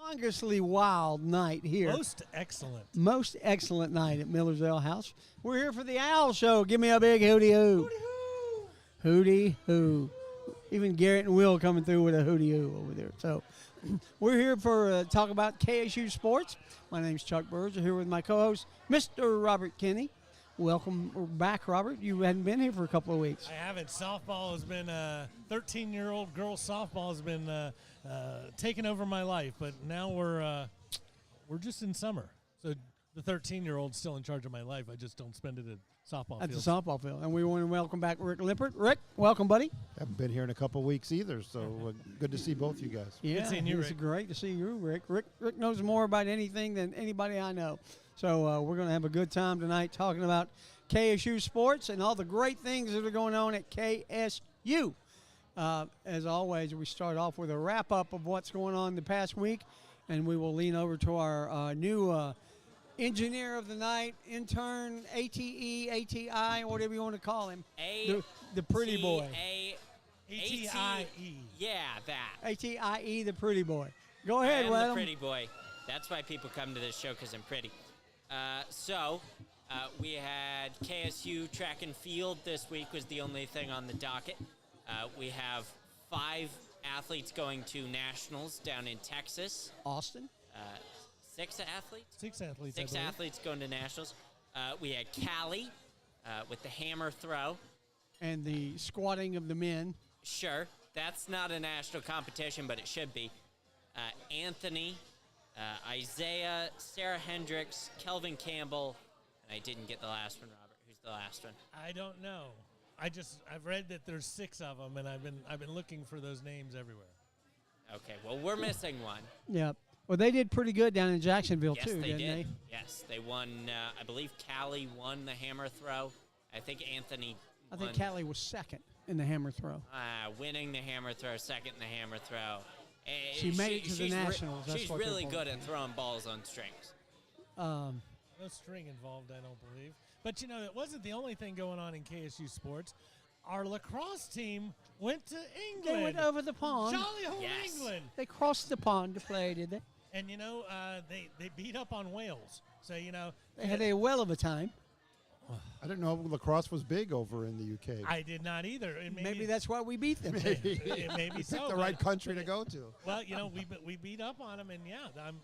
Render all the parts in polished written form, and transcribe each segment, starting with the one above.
Humongous wild night here. Most excellent. Most excellent night at Miller's Ale House. We're here for the Owl Show. Give me a big hooty hoo. Hooty hoo. Hooty hoo. Even Garrett and Will coming through with a hooty hoo over there. So we're here for talk about KSU sports. My name's Chuck Burge. I'm here with my co-host, Mr. Robert Kinney. Welcome back, Robert. You hadn't been here for a couple of weeks. I haven't. Softball has been 13-year-old girls softball has been taking over my life, but now we're just in summer. So the 13-year-old's still in charge of my life. I just don't spend it at softball field. At the softball field. And we want to welcome back Rick Lippert. Rick, welcome, buddy. Haven't been here in a couple of weeks either, so good to see both you guys. Yeah, good seeing you, it's Rick. Great to see you, Rick. Rick knows more about anything than anybody I know. So we're going to have a good time tonight talking about KSU sports and all the great things that are going on at KSU. As always, we start off with a wrap-up of what's going on the past week, and we will lean over to our new engineer of the night, intern, ATE, ATI, whatever you want to call him. The pretty boy. ATIE. Yeah, that. ATIE, the pretty boy. Go ahead, I am Wendell. the pretty boy. That's why people come to this show, because I'm pretty. We had KSU track and field this week was the only thing on the docket. We have 5 athletes going to nationals down in Texas. Austin. 6 athletes? 6 athletes. 6 athletes going to nationals. We had Cali with the hammer throw. And the squatting of the men. Sure, that's not a national competition, but it should be. Anthony, Isaiah, Sarah Hendricks, Kelvin Campbell, and I didn't get the last one, Robert. Who's the last one? I don't know. I've read that there's 6 of them, and I've been looking for those names everywhere. Okay, well, we're missing one. Yeah. Well, they did pretty good down in Jacksonville, Yes, too, they didn't did. they? Yes, they won. I believe Cali won the hammer throw. I think Anthony I think won. Callie was second in the hammer throw. Winning the hammer throw, second in the hammer throw. She made it to the Nationals. That's She's what really they're good at throwing balls on strings. No string involved, I don't believe. But, it wasn't the only thing going on in KSU sports. Our lacrosse team went to England. They went over the pond. Jolly old Yes. England. They crossed the pond to play, did they? Uh, And, they beat up on Wales. So, They had a well of a time. I didn't know lacrosse was big over in the UK. I did not either. And Maybe that's why we beat them. maybe You so. picked the right country to go to. Well, we beat up on them, and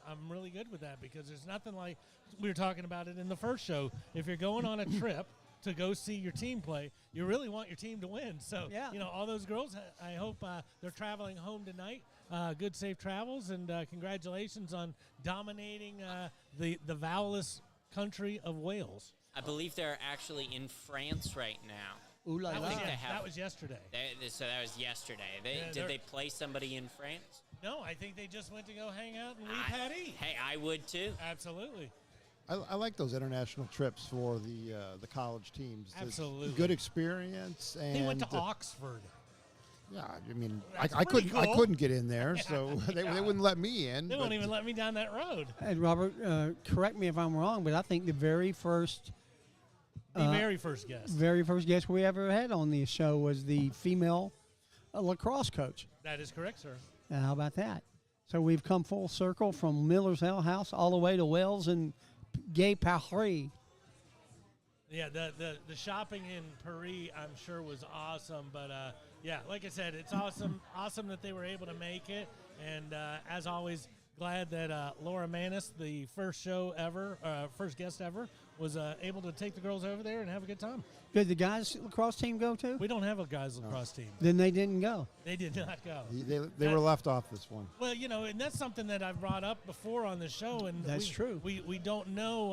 I'm really good with that, because there's nothing like, we were talking about it in the first show. If you're going on a trip to go see your team play, you really want your team to win. So, Yeah. all those girls, I hope they're traveling home tonight. Good, safe travels, and congratulations on dominating the vowelless country of Wales. I believe they're actually in France right now. Ooh la That la. was, they have- that was yesterday. So that was yesterday. Did they're- they play somebody in France? No, I think they just went to go hang out and leave Patty. Hey, I would too. Absolutely. I like those international trips for the college teams. It's Absolutely. good experience. And They went to Oxford. Yeah, I mean, That's I pretty couldn't cool. I couldn't get in there, so they wouldn't let me in. They but- won't even let me down that road. And Robert, correct me if I'm wrong, but I think the very first Very first guest. guest we ever had on the show was the female lacrosse coach. That is correct, sir. Now, how about that? So we've come full circle from Miller's Ale House all the way to Wells and Gay Paris. Yeah, the shopping in Paris, I'm sure, was awesome. But, yeah, like I said, it's awesome that they were able to make it. And, as always, glad that Laura Manis, the first guest ever, was able to take the girls over there and have a good time. Did the guys lacrosse team go too? We don't have a guys lacrosse team. Then they didn't go. They did not go. They were left off this one. Well, and that's something that I've brought up before on the show. And That's true. We don't know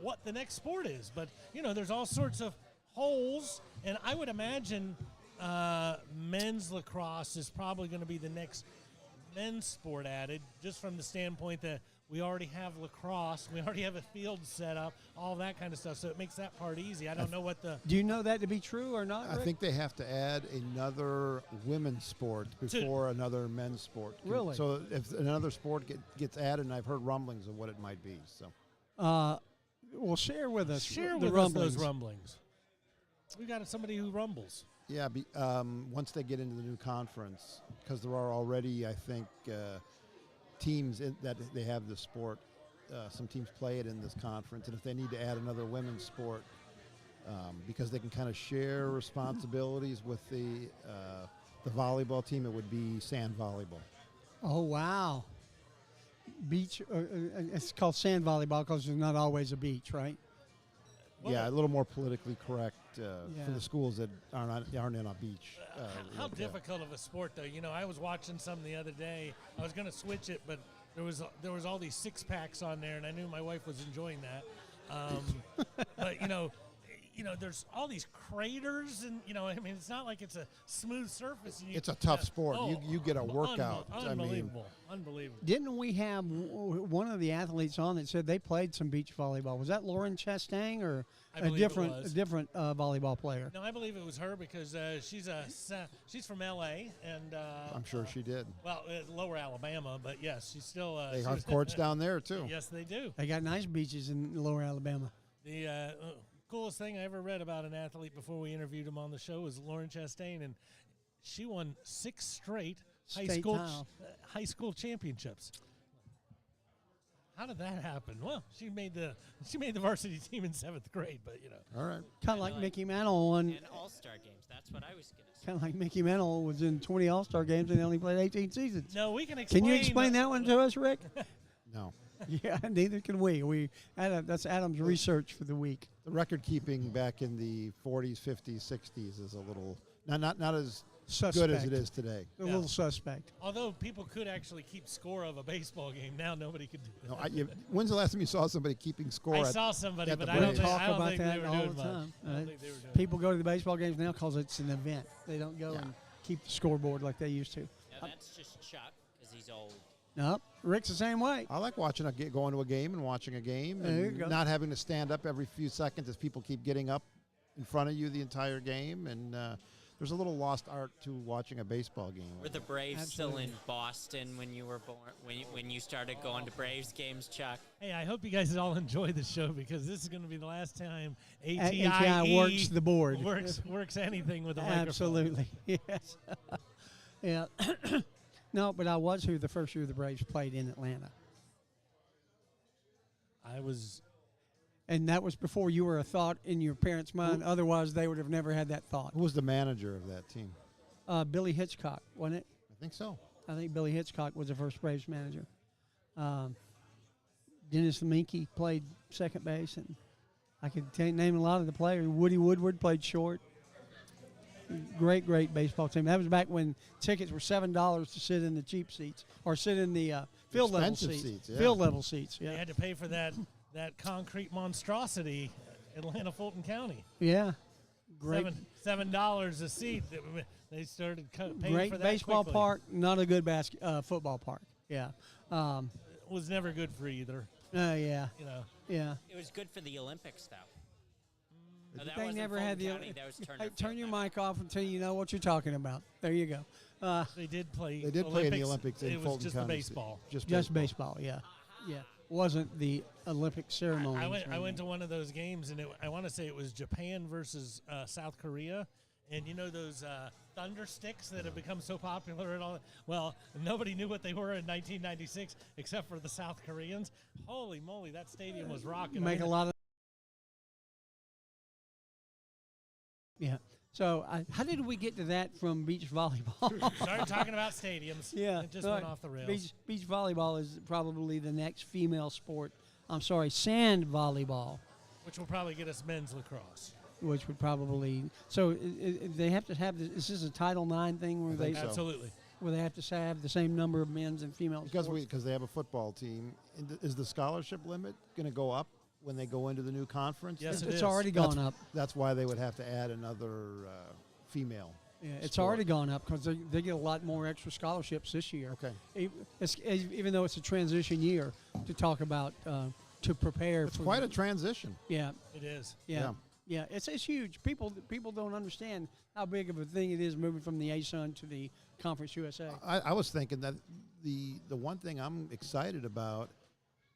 what the next sport is. But, there's all sorts of holes. And I would imagine men's lacrosse is probably going to be the next men's sport added, just from the standpoint that we already have lacrosse, we already have a field set up, all that kind of stuff. So it makes that part easy. I don't know what the... Do you know that to be true or not, Rick? I think they have to add another women's sport before another men's sport. Really? So if another sport gets added, and I've heard rumblings of what it might be. So, Well, share with us Share the with rumblings. us those rumblings. We got somebody who rumbles. yeah, once they get into the new conference, because there are already, I think, teams that they have the sport. Some teams play it in this conference, and if they need to add another women's sport, because they can kind of share responsibilities with the volleyball team, it would be sand volleyball. Oh, wow. Beach, it's called sand volleyball because there's not always a beach, right? Well, yeah, a little more politically correct Yeah. for the schools that aren't in a beach. How like that. difficult of a sport, though? You know, I was watching some the other day. I was going to switch it, but there was all these 6-packs on there, and I knew my wife was enjoying that. But there's all these craters, and I mean, it's not like it's a smooth surface. And It's a tough sport. You get a workout. Unbelievable. Didn't we have one of the athletes on that said they played some beach volleyball? Was that Lauren Chastain or I a believe different it was. volleyball player? No, I believe it was her because she's from L.A. and I'm sure she did. Well, Lower Alabama, but yes, she's still. They have courts down there too. Yes, they do. They got nice beaches in Lower Alabama. The coolest thing I ever read about an athlete before we interviewed him on the show was Lauren Chastain, and she won 6 straight State tile. high school championships. How did that happen? Well, she made the varsity team in 7th grade, but All right. Kind of like Mickey Mantle won. And All-Star games. That's what I was going to say. Kind of like Mickey Mantle was in 20 All-Star games and only played 18 seasons. No, we can explain. Can you explain that one to us, Rick? No. Yeah, neither can we. That's Adam's research for the week. The record keeping back in the 40s, 50s, 60s is a little not as Suspect. good as it is today. A little suspect. Although people could actually keep score of a baseball game, now nobody could do that. No, when's the last time you saw somebody keeping score? I saw somebody, at but the I don't Braves? think, Talk I don't about think that they were all doing the much. time. I don't think they were doing People go to the baseball games now because it's an event. They don't go Yeah. and keep the scoreboard like they used to. Now, that's just Chuck because he's old. No, Rick's the same way. I like watching going to a game and watching a game There you and go. not having to stand up every few seconds as people keep getting up in front of you the entire game. And there's a little lost art to watching a baseball game. Were the Braves still Absolutely. in Boston when you were born? When you started going to Braves games, Chuck? Hey, I hope you guys all enjoy the show because this is going to be the last time ATI ATI works the board. works anything with a microphone. Absolutely. Yes. Yeah. No, but I was here the first year the Braves played in Atlanta. I was. And that was before you were a thought in your parents' mind. Otherwise, they would have never had that thought. Who was the manager of that team? Billy Hitchcock, wasn't it? I think so. I think Billy Hitchcock was the first Braves manager. Dennis Minke played second base, and I could name a lot of the players. Woody Woodward played short. Great baseball team. That was back when tickets were $7 to sit in the cheap seats or sit in the field level Expensive seats. seats, yeah. Field level seats. They Yeah. had to pay for that concrete monstrosity, Atlanta Fulton County. Yeah. Great. $7 a seat. They started paying Great for that baseball quickly. park. Not a good football park. Yeah. Was never good for either. Yeah. You know. Yeah. It was good for the Olympics, though. No, that They wasn't never Fulton had the. County, that was Turner Hey, turn Field. your mic off until you know what you're talking about. There you go. They did play. They did play in the Olympics in It was Fulton just County. the baseball. Just baseball. Yeah. Yeah. Wasn't the Olympic ceremony. I went to one of those games, and I want to say it was Japan versus South Korea. And you know those thunder sticks that have become so popular and all that? Well, nobody knew what they were in 1996 except for the South Koreans. Holy moly, that stadium was rocking. Make a lot of. Yeah. So, how did we get to that from beach volleyball? Started talking about stadiums. Yeah. It just All went right. off the rails. Beach volleyball is probably the next female sport. I'm sorry, sand volleyball, Which will probably get us men's lacrosse. which would probably. So they have to have. Is this a Title IX thing where think they so. Absolutely. where they have to have the same number of men's and females? Because they have a football team. Is the scholarship limit going to go up when they go into the new conference? Yes, it It's is. already gone up. That's why they would have to add another female. Yeah, it's sport. already gone up because they get a lot more extra scholarships this year. Okay. Even though it's a transition year to talk about to prepare. It's for quite a transition. Yeah, It is. yeah, yeah. It's huge. People don't understand how big of a thing it is moving from the ASUN to the Conference USA. I was thinking that the one thing I'm excited about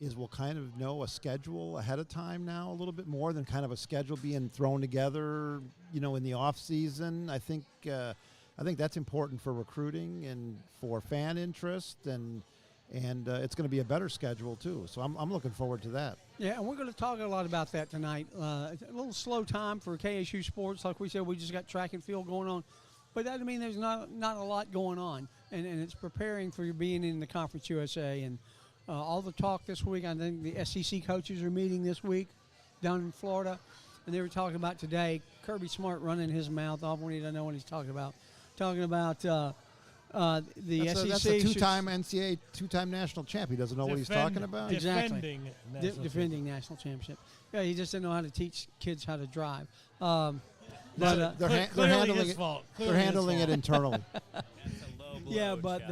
is we'll kind of know a schedule ahead of time now a little bit more than kind of a schedule being thrown together, in the off season. I think that's important for recruiting and for fan interest, and And it's going to be a better schedule, too. So I'm looking forward to that. Yeah, and we're going to talk a lot about that tonight. It's a little slow time for KSU sports. Like we said, we just got track and field going on. But that doesn't mean there's not a lot going on. And it's preparing for you being in the Conference USA. And all the talk this week, I think the SEC coaches are meeting this week down in Florida. And they were talking about today, Kirby Smart running his mouth off when he doesn't know what he's talking about. Talking about the SEC. That's a two-time NCAA, two-time national champ. He doesn't know what he's talking about. Exactly. Defending national championship. Yeah, he just didn't know how to teach kids how to drive. But they're handling it. They're handling it internally. Yeah, but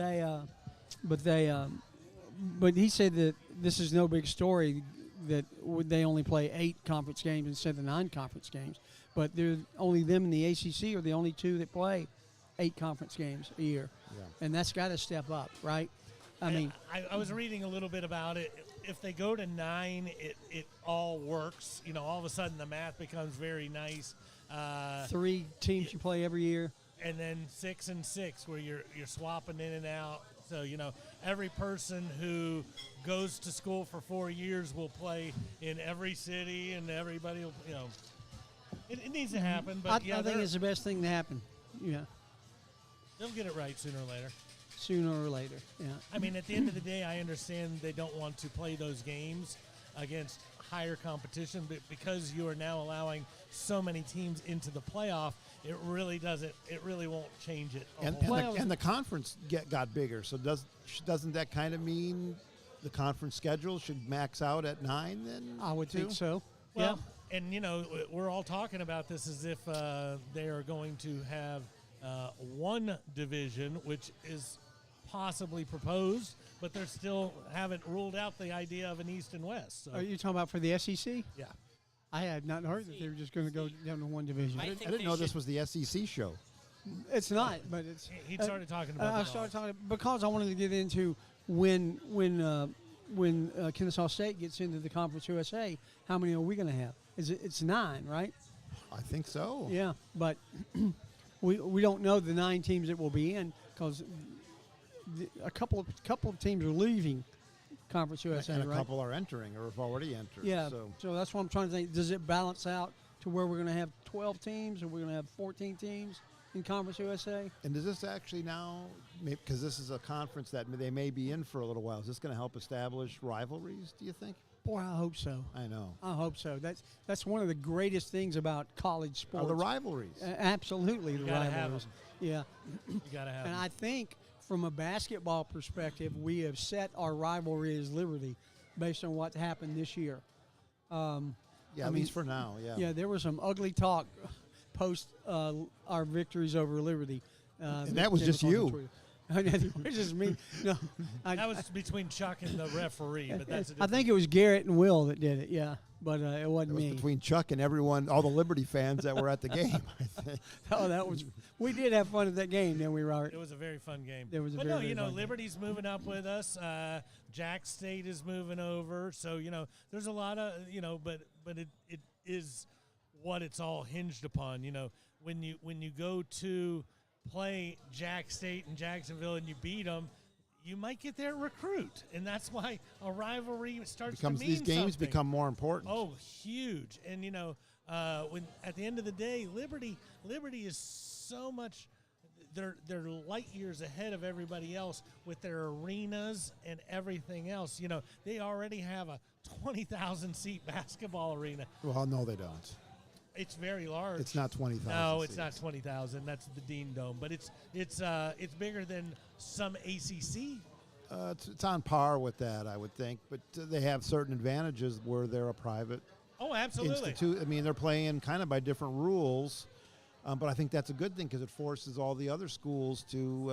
he said that this is no big story that they only play 8 conference games instead of 9 conference games. But they're only them in the ACC are the only 2 that play 8 conference games a year. Yeah. And that's got to step up, right? I was reading a little bit about it. If they go to 9, it all works. You know, all of a sudden the math becomes very nice. 3 teams you play every year. And then 6 and 6 where you're swapping in and out. So, you know, every person who goes to school for 4 years will play in every city, and everybody will, you know. It needs to happen. But I think it's the best thing to happen. Yeah. They'll get it right sooner or later. Sooner or later, yeah. I mean, at the end of the day, I understand they don't want to play those games against higher competition, but because you are now allowing so many teams into the playoff, it really won't change it. And the conference got bigger, so doesn't that kind of mean the conference schedule should max out at 9 then? I would think so. Well, and, you know, we're all talking about this as if they are going to have one division, which is possibly proposed, but they still haven't ruled out the idea of an East and West. So. Are you talking about for the SEC? Yeah. I had not heard that they were just going to go down to one division. I didn't know this was the SEC show. It's not, but it's. He started talking about it. I started talking because I wanted to get into when Kennesaw State gets into the Conference USA, how many are we going to have? It's 9, right? I think so. Yeah, but we don't know the 9 teams that will be in because a couple of teams are leaving Conference USA, and a right? couple are entering or have already entered. Yeah, so that's what I'm trying to think. Does it balance out to where we're going to have 12 teams or we're going to have 14 teams in Conference USA? And does this actually now, because this is a conference that they may be in for a little while, is this going to help establish rivalries, do you think? Boy, I hope so. I know. I hope so. That's one of the greatest things about college sports. Are the rivalries. Absolutely, you the gotta rivalries. have them. Yeah. You got to have And them. I think from a basketball perspective, we have set our rivalry as Liberty based on what happened this year. At least for now, yeah. Yeah, there was some ugly talk post our victories over Liberty. And that was just you. It was just me. No, that was between Chuck and the referee, but that's. I think it was Garrett and Will that did it. Yeah, but it wasn't me. It was between Chuck and everyone, all the Liberty fans that were at the game. I think. Oh, that was. We did have fun at that game, didn't we, Robert? It was a very fun game. It was a but very, very fun Liberty's game. moving up with us. Jack State is moving over, so there's a lot of but it is what it's all hinged upon. When you go to play Jack State and Jacksonville and you beat them, you might get their recruit, and that's why a rivalry starts to mean these games something. become more important. Oh, huge! And when at the end of the day, Liberty is so much. They're light years ahead of everybody else with their arenas and everything else. They already have a 20,000 seat basketball arena. Well, no, they don't. It's very large. It's not 20,000. No, it's seats. not 20,000. That's the Dean Dome, but it's bigger than some ACC. It's on par with that, I would think, but they have certain advantages where they're a private. Oh, absolutely. Institute. I mean, they're playing kind of by different rules, but I think that's a good thing because it forces all the other schools to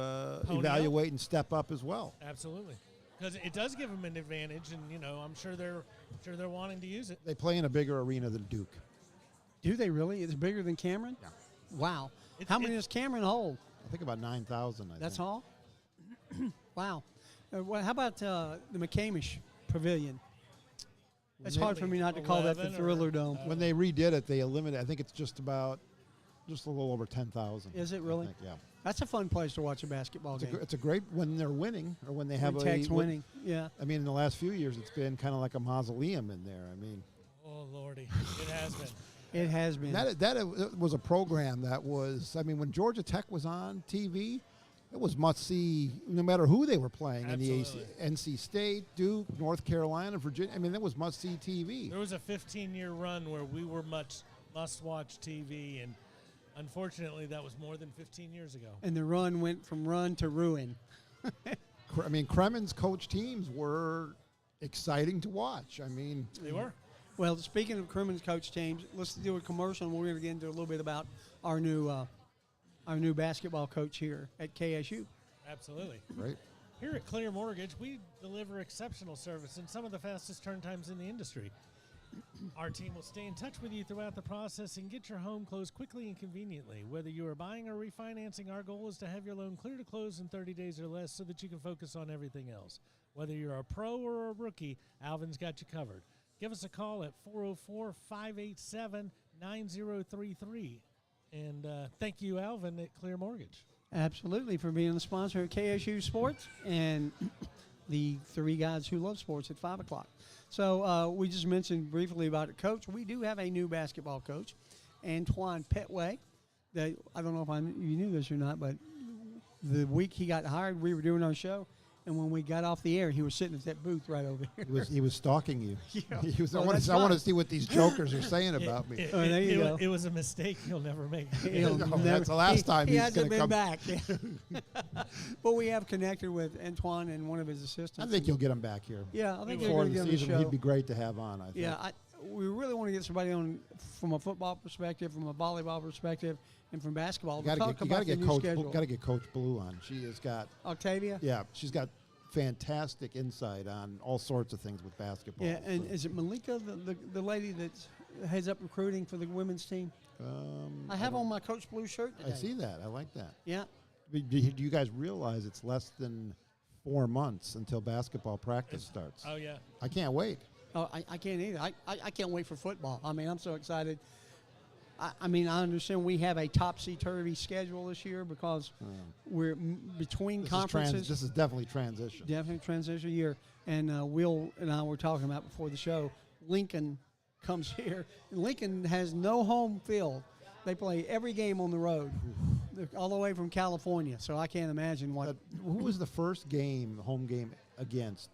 evaluate and step up as well. Absolutely, because it does give them an advantage, and I'm sure they're wanting to use it. They play in a bigger arena than Duke. Do they really? It's bigger than Cameron? Yeah. Wow. How many does Cameron hold? I think about 9,000. That's all? Wow. How about the McCamish Pavilion? It's hard for me not to call that the Thriller Dome. When they redid it, they eliminated. I think it's just a little over 10,000. Is it really? I think, yeah. That's a fun place to watch a basketball game. It's a great when they're winning or when they have Tech's winning. Yeah. I mean, in the last few years, it's been kind of like a mausoleum in there. I mean, Oh Lordy, it has been. It has been. that was a program that was. I mean, when Georgia Tech was on TV, it was must see. No matter who they were playing in the AC, NC State, Duke, North Carolina, Virginia. I mean, that was must see TV. There was a 15-year run where we were must-watch TV, and unfortunately, that was more than 15 years ago. And the run went from run to ruin. I mean, Kremen's coach teams were exciting to watch. I mean, They were. Well, speaking of Kremen's coach teams, let's do a commercial, and we're going to get into a little bit about our new basketball coach here at KSU. Absolutely. right? Here at Clear Mortgage, we deliver exceptional service and some of the fastest turn times in the industry. Our team will stay in touch with you throughout the process and get your home closed quickly and conveniently. Whether you are buying or refinancing, our goal is to have your loan clear to close in 30 days or less so that you can focus on everything else. Whether you're a pro or a rookie, Alvin's got you covered. Give us a call at 404-587-9033. And thank you, Alvin, at Clear Mortgage. Absolutely, for being the sponsor of KSU Sports and the three guys who love sports at 5 o'clock. So we just mentioned briefly about it, Coach. We do have a new basketball coach, Antoine Petway. That I don't know if you knew this or not, but the week he got hired, we were doing our show. And when we got off the air, he was sitting at that booth right over here. He was stalking you. Yeah. He was, Well, I that's want to fine. see what these jokers are saying about me. Oh, there you go. It was a mistake he'll never make. He'll No, never- that's the last time he he's hasn't gonna been come. back. But we have connected with Antoine and one of his assistants. I think you'll get him back here. Yeah, I think We they're will. going to Before the get him the season, show. he'd be great to have on, I think. Yeah, we really want to get somebody on from a football perspective, from a volleyball perspective, and from basketball. You got to get Coach Blue on. She has got Octavia. she's got fantastic insight on all sorts of things with basketball. Yeah, and So, is it Malika, the lady that heads up recruiting for the women's team? I have on my Coach Blue shirt today. I see that. I like that. Yeah. Do you guys realize it's less than 4 months until basketball practice starts? Oh, yeah. I can't wait. Oh, I can't either. I can't wait for football. I mean, I'm so excited. I mean, I understand we have a topsy-turvy schedule this year because we're between conferences. This is definitely transition. Definitely transition year. And Will and I were talking about before the show, Lincoln comes here. And Lincoln has no home field. They play every game on the road, all the way from California. So I can't imagine what. Who was the first home game against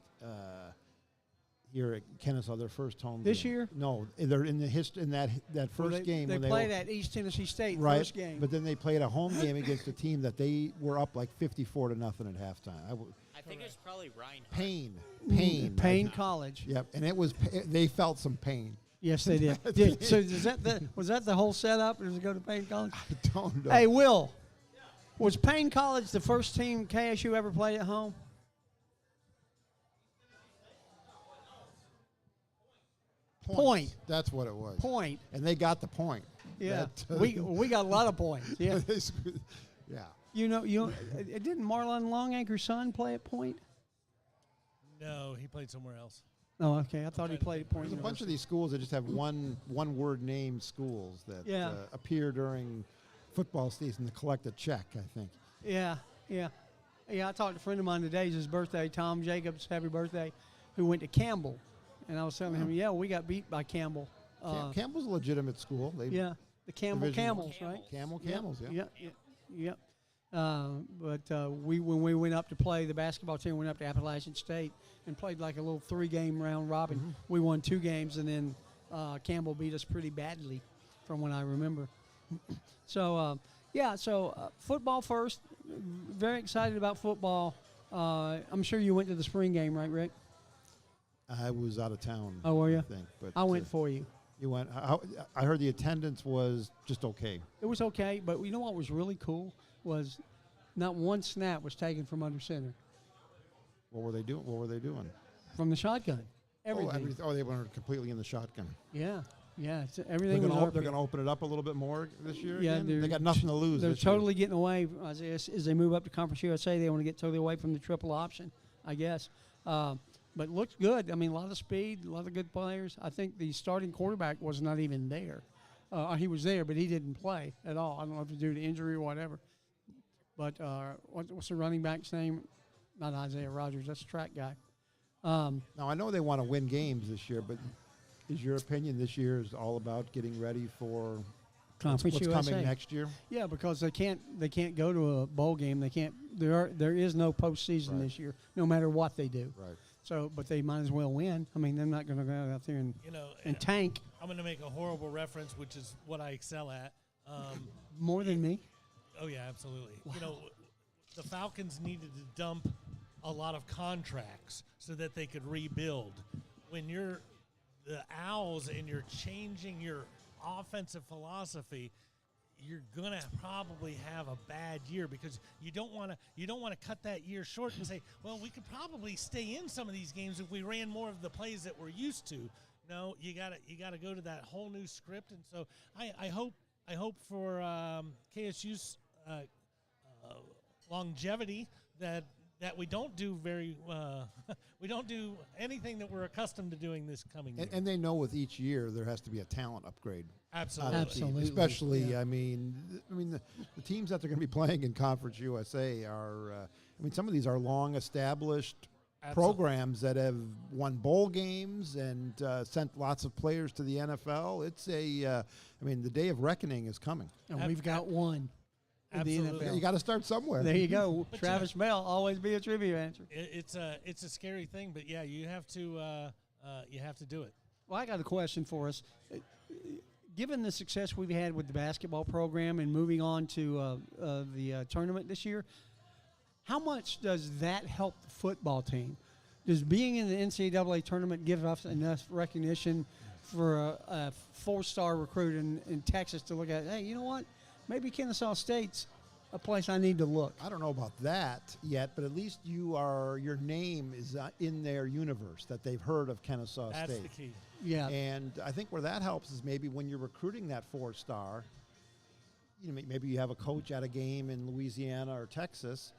here at Kennesaw? Their first home This game? year? No, they're in the history in that first game. They when played at East Tennessee State right, first game. but then they played a home game against a team that they were up like 54-0 at halftime. I think it's probably Ryan. Payne College. Yep, and they felt some pain. Yes, they did. So was that the whole setup? Does it go to Payne College? I don't know. Hey, Will, was Payne College the first team KSU ever played at home? Point. That's what it was. Point. And they got the point. Yeah, That, we got a lot of points. Yeah, yeah. Didn't Marlon Longanker's son play at Point? No, he played somewhere else. Oh, okay. I thought he played at Point. There's a bunch of these schools that just have one word name schools that Yeah. appear during football season to collect a check, I think. Yeah. I talked to a friend of mine today. It's his birthday, Tom Jacobs. Happy birthday! Who went to Campbell, and I was telling him, yeah, we got beat by Campbell. Campbell's a legitimate school. Yeah, the Campbell Division Camels, one. right? Camels, yeah. Yep. But when we went up to play, the basketball team went up to Appalachian State and played like a little 3-game round robin. Mm-hmm. We won 2 games, and then Campbell beat us pretty badly, from what I remember. So football first. Very excited about football. I'm sure you went to the spring game, right, Rick? I was out of town. Oh, were you? I think, but I went for you. You went. I heard the attendance was just okay. It was okay, but you know what was really cool was not one snap was taken from under center. What were they doing? From the shotgun. Everything. They went completely in the shotgun. Yeah. It's, They're everything was going to open it up a little bit more this year. Yeah, again? They got nothing to lose. They're this year. totally getting away as they move up to Conference USA. They want to get totally away from the triple option, I guess. But looks good. I mean, a lot of speed, a lot of good players. I think the starting quarterback was not even there. He was there, but he didn't play at all. I don't know if it's due to injury or whatever. But what's the running back's name? Not Isaiah Rogers. That's a track guy. Now, I know they want to win games this year, but is your opinion this year is all about getting ready for Conference what's USA. coming next year? Yeah, because they can't go to a bowl game. They can't. There is no postseason Right. this year, no matter what they do. Right. So, but they might as well win. I mean, they're not going to go out there and tank I'm going to make a horrible reference, which is what I excel at. more than me. Oh yeah, absolutely. The Falcons needed to dump a lot of contracts so that they could rebuild. When you're the Owls and you're changing your offensive philosophy, you're gonna probably have a bad year because you don't want to cut that year short and say, well, we could probably stay in some of these games if we ran more of the plays that we're used to. No, you gotta go to that whole new script, and so I hope for KSU's longevity that we don't do we don't do anything that we're accustomed to doing this coming year. And they know with each year there has to be a talent upgrade. Absolutely. Absolutely. Especially, Yeah. I mean, the teams that they're going to be playing in Conference USA are, some of these are long established programs that have won bowl games and sent lots of players to the NFL. It's the day of reckoning is coming. And we've got one. In the Absolutely. NFL. You got to start somewhere. There you go. But Travis Bell, always be a trivia answer. It's a scary thing, but yeah, you have to do it. Well, I got a question for us. Given the success we've had with the basketball program and moving on to the tournament this year, how much does that help the football team? Does being in the NCAA tournament give us enough recognition for a four-star recruit in Texas to look at, hey, you know what? Maybe Kennesaw State's a place I need to look. I don't know about that yet, but at least your name is in their universe that they've heard of Kennesaw State. That's the key. Yeah. And I think where that helps is maybe when you're recruiting that four-star, maybe you have a coach at a game in Louisiana or Texas,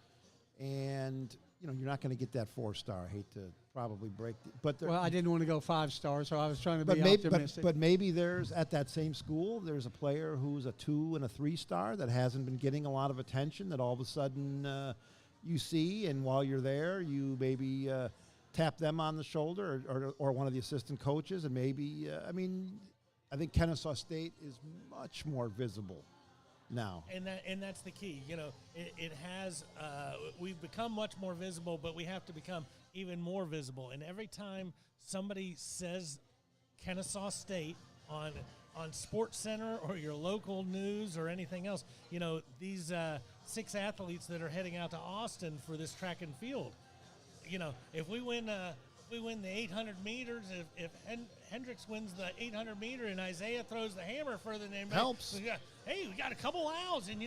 and you're not going to get that four-star. I hate to probably break, Well, I didn't want to go 5-star, so I was trying to be maybe, optimistic. but maybe there's at that same school there's a player who's a 2 and a 3-star that hasn't been getting a lot of attention that all of a sudden you see, and while you're there, you maybe tap them on the shoulder or one of the assistant coaches, and maybe I think Kennesaw State is much more visible now. And that's the key. It has we've become much more visible, but we have to become even more visible. And every time somebody says Kennesaw State on Sports Center or your local news or anything else, these 6 athletes that are heading out to Austin for this track and field, if we win the 800 meters, if Hendricks wins the 800 meter and Isaiah throws the hammer further than anybody, helps. We got a couple Owls, and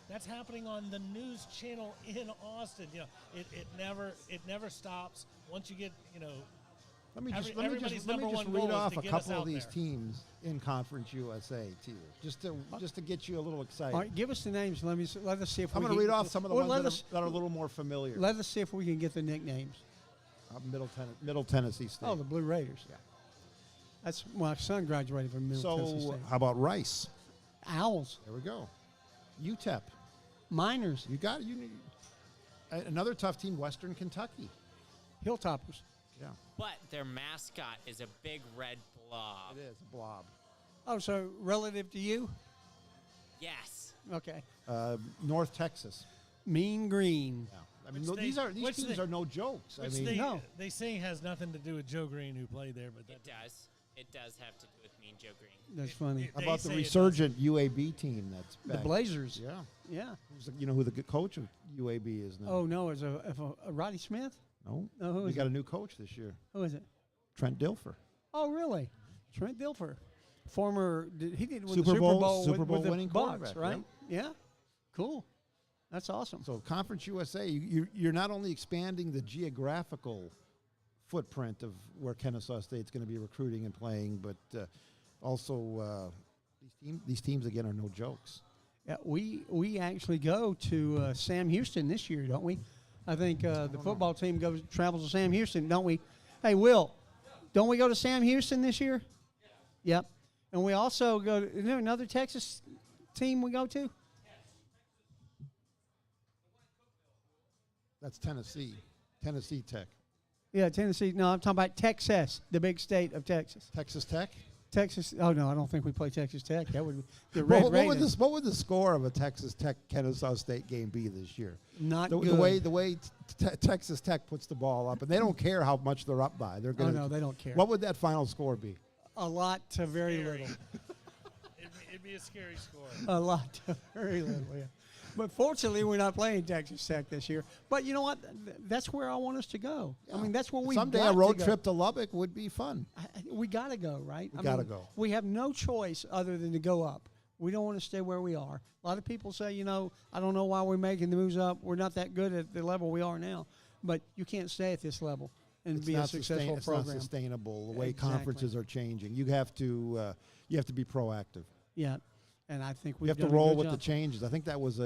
that's happening on the news channel in Austin. It never stops. Once you get Let me just everybody's number one read goal is off to a get us couple of out these there. teams in Conference USA to you, just to get you a little excited. All right, give us the names. Let us see if I'm we going to can read off some of the Well, ones that are a little more familiar. Let us see if we can get the nicknames. Middle Tennessee State. Oh, the Blue Raiders. Yeah. That's my son graduated from Middle Tennessee So State. how about Rice? Owls, There we go. UTEP. Miners, You got another tough team, Western Kentucky. Hilltoppers. Yeah, But their mascot is a big red blob. it is a blob. Oh, so relative to you? Yes. Okay. North Texas. Mean Green. Yeah. I mean, Which these which teams are no jokes. Which No. they say has nothing to do with Joe Green, who played there, but It does. It does have to do with Mean Joe Green. That's funny. How They about the say it resurgent UAB team that's The back? Blazers. Yeah. Yeah. You know who the good coach of UAB is now? Oh, no, it's a Roddy Smith? No. No, who We is got it? a new coach this year, Who is it? Trent Dilfer. Oh, really? Trent Dilfer. He did win Super the Bowl with the winning Bucks, quarterback, right? Yeah. Cool. That's awesome. So Conference USA, you're not only expanding the geographical footprint of where Kennesaw State's going to be recruiting and playing, but also these teams again are no jokes. Yeah, we actually go to Sam Houston this year, don't we? I think the football team travels to Sam Houston, don't we? Hey, Will, don't we go to Sam Houston this year? Yep. And we also go to, is there another Texas team we go to? That's Tennessee. Tennessee Tech. Yeah, Tennessee. No, I'm talking about Texas, the big state of Texas. Texas Tech? Texas. Oh, no, I don't think we play Texas Tech. That would be the What, Red Raiders. what would the score of a Texas Tech Kennesaw State game be this year? Not The good. way Texas Tech puts the ball up, and they don't care how much they're up by. They're Oh, going. no, they don't care. What would that final score be? A lot to very Scary. little. It'd be a scary score. A lot to very little, yeah. But fortunately, we're not playing Texas Tech this year. But you know what? That's where I want us to go. I mean, that's where we Someday got a road to go. trip to Lubbock would be fun. We got to go, right? We gotta go. We have no choice other than to go up. We don't want to stay where we are. A lot of people say, you know, I don't know why we're making the moves up. We're not that good at the level we are now. But you can't stay at this level and be a successful It's program. not sustainable the way Exactly. conferences are changing. You have to be proactive. Yeah. And I think You we've have to done a roll good with the job. changes. I think that was a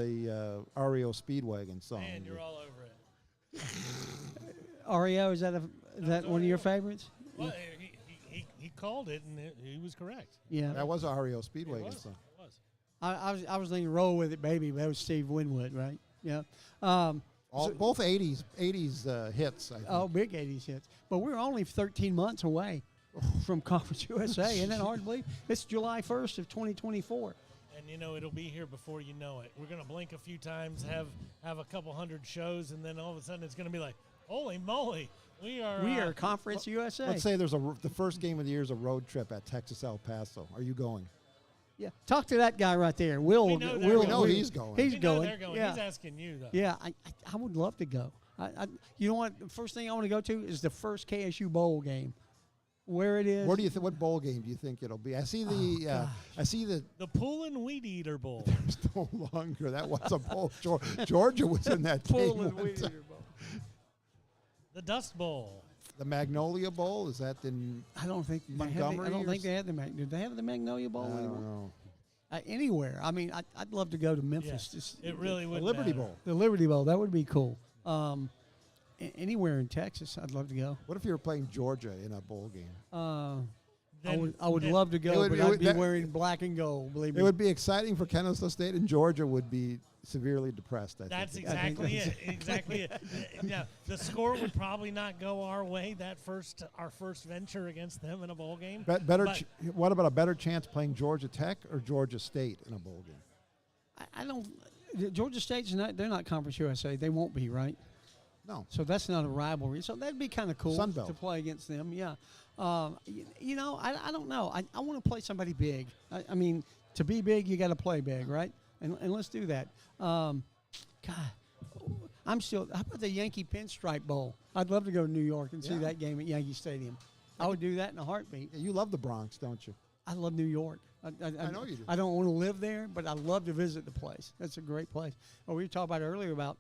REO Speedwagon song. Man, you're all over it. REO, is that one of your favorites? Well, he called it, and he was correct. Yeah. That was a REO It Speedwagon was. song. It was. I was thinking "Roll with It, Baby." But that was Steve Winwood, right? Yeah. Both 80s hits, I think. Oh, big '80s hits. But we're only 13 months away from Conference USA. Isn't that hard to believe? It's July 1st of 2024. And you know it'll be here before you know it. We're gonna blink a few times, have a couple hundred shows, and then all of a sudden it's gonna be like, holy moly, we are Conference USA. Let's say the first game of the year is a road trip at Texas El Paso. Are you going? Yeah. Talk to that guy right there. Will. We know they're Will. going. We know Will- he's going. He's We know going. they're going. Yeah. He's asking you though. Yeah. I would love to go. You know what? The first thing I want to go to is the first KSU bowl game. Where it is. Where do you think? What bowl game do you think it'll be? I see the. I see the. The Pool and Weed Eater Bowl. There's no longer. That was a bowl. Georgia was in that Full game. and one Weed time. Eater Bowl. The Dust Bowl. The Magnolia Bowl, is that in I don't think Montgomery? I don't or think they have the Did they have the Magnolia Bowl I anymore? don't know. Anywhere. I mean, I'd love to go to Memphis. Yeah, Just- it really The would. Liberty matter. Bowl. The Liberty Bowl. That would be cool. Anywhere in Texas, I'd love to go. What if you were playing Georgia in a bowl game? I would Then- love to go, It would but be- I'd be that- wearing black and gold. Believe me. It would be exciting for Kennesaw State, and Georgia would be severely depressed. I That's think. exactly it. Exactly it. Yeah, the score would probably not go our way our first venture against them in a bowl game. But- What about a better chance playing Georgia Tech or Georgia State in a bowl game? I don't. Georgia State's not. They're not Conference USA. They won't be, right? No. So that's not a rivalry. So that'd be kind of cool Sun Belt. to play against them. Yeah. You know, I don't know. I want to play somebody big. I mean, to be big, you got to play big, right? And let's do that. God, I'm still. How about the Yankee Pinstripe Bowl? I'd love to go to New York and see Yeah. that game at Yankee Stadium. I would do that in a heartbeat. Yeah, you love the Bronx, don't you? I love New York. I know you do. I don't want to live there, but I love to visit the place. That's a great place. Oh, we were talking about earlier about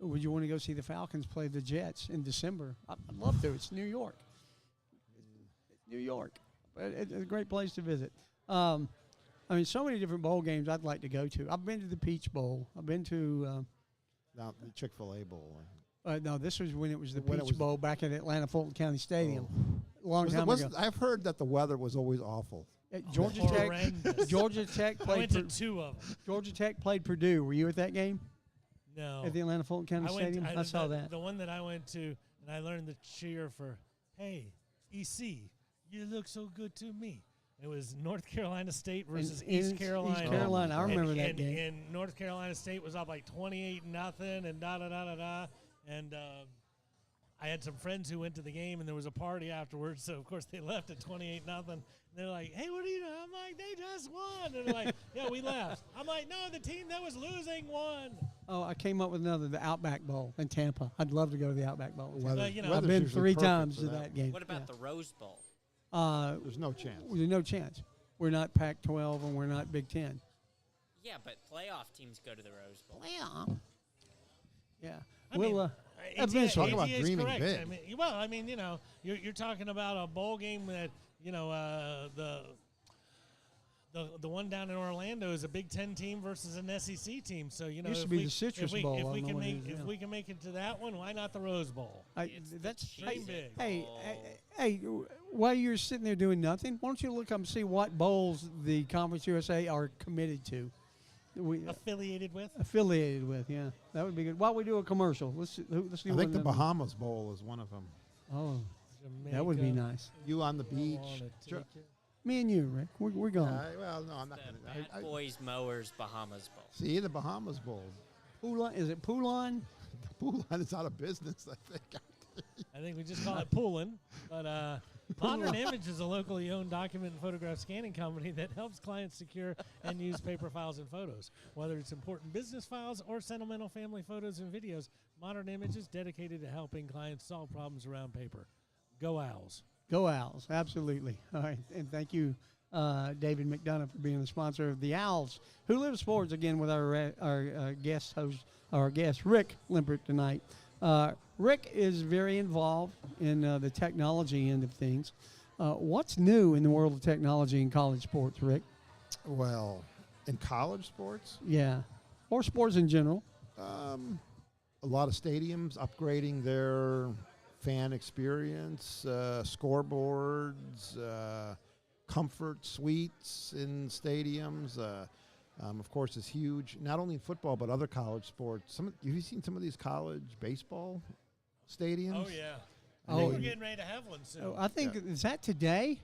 would you want to go see the Falcons play the Jets in December? I'd love to. It's New York. It's New York. But it's a great place to visit. I mean, so many different bowl games I'd like to go to. I've been to the Peach Bowl. I've been to Now, the Chick-fil-A Bowl. no, this was when it was the When it Peach was- Bowl back at Atlanta Fulton County Stadium. Oh. A long time ago. I've heard that the weather was always awful. Georgia Tech. Horrendous. Georgia Tech I played. went to two of them. Georgia Tech played Purdue. Were you at that game No. at the Atlanta Fulton County Stadium? I saw that. The one that I went to, and I learned the cheer for, hey, EC, you look so good to me. It was North Carolina State versus East Carolina. East Carolina. I remember that game. And North Carolina State was up like 28-0 and da-da-da-da-da. And I had some friends who went to the game, and there was a party afterwards. So, of course, they left at 28-0. They're like, hey, what are you doing? I'm like, they just won. And they're like, yeah, we left. I'm like, no, the team that was losing won. Oh, I came up with another, the Outback Bowl in Tampa. I'd love to go to the Outback Bowl. Weather- you know, I've weather's been usually 3 perfect times for to that game. What about the Rose Bowl? There's no chance. There's no chance. We're not Pac-12 and we're not Big Ten. Yeah, but playoff teams go to the Rose Bowl. Well, yeah. I mean, Eventually. Talk about ATA is dreaming correct. big. I mean, well, I mean, you know, you're talking about a bowl game that, you know, the one down in Orlando is a Big Ten team versus an SEC team. So you know, Used to if be we, the Citrus if we, Bowl. if I we don't can know what make it is if now. we can make it to that one, why not the Rose Bowl? It's the That's Dream big. Hey, while you're sitting there doing nothing, why don't you look up and see what bowls the Conference USA are committed to? We Affiliated with? affiliated with. Yeah, that would be good. Why don't we do a commercial? Let's do I think one the of them. Bahamas Bowl is one of them. Oh, that would be Jamaica, nice. You on the I beach. wanna Sure. take it. Me and you, Rick. We're going. Well, no, I'm not The going Bad to. Boys Mowers Bahamas Bowl. See, the Bahamas Bowl. Poulon, is it Poulon? Pool line is out of business, I think. I think we just call it pooling. But Modern Image is a locally owned document and photograph scanning company that helps clients secure and use paper files and photos. Whether it's important business files or sentimental family photos and videos, Modern Image is dedicated to helping clients solve problems around paper. Go Owls. Go Owls, absolutely. All right, and thank you, David McDonough, for being the sponsor of the Owls. Who Lives Sports, again, with our guest host, our guest, Rick Limpert, tonight. Rick is very involved in the technology end of things. What's new in the world of technology in college sports, Rick? Well, in college sports, Yeah, or sports in general. a lot of stadiums upgrading their fan experience, scoreboards, comfort suites in stadiums. Of course, is huge, not only in football, but other college sports. Have you seen some of these college baseball stadiums? Oh, yeah. Oh, We're getting ready to have one soon. I think, is that today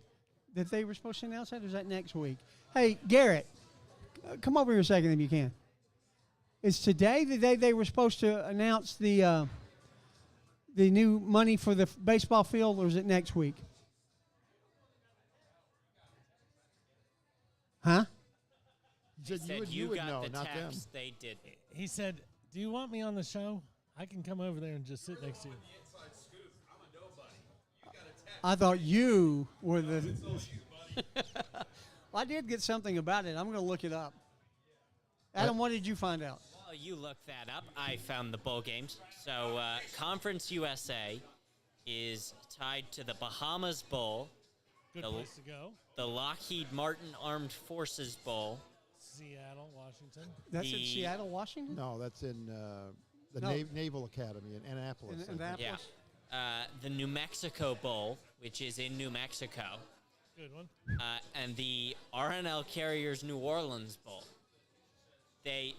that they were supposed to announce that, or is that next week? Hey, Garrett, come over here a second if you can. Is today the day they were supposed to announce the new money for the baseball field, or is it next week? Huh? You Said said you would got know, the not them. text. They did. He said, "Do you want me on the show? I can come over there and just sit next to you." I thought you were the. Well, I did get something about it. I'm going to look it up. Adam, what did you find out? While you look that up, I found the bowl games. So Conference USA is tied to the Bahamas Bowl, Good The- place to go. the Lockheed Martin Armed Forces Bowl, Seattle, Washington. That's in The- Seattle, Washington? No, that's in the No. Naval Academy in Annapolis. In I think. Annapolis? the New Mexico Bowl, which is in New Mexico, Good one. and the RNL Carriers New Orleans Bowl. They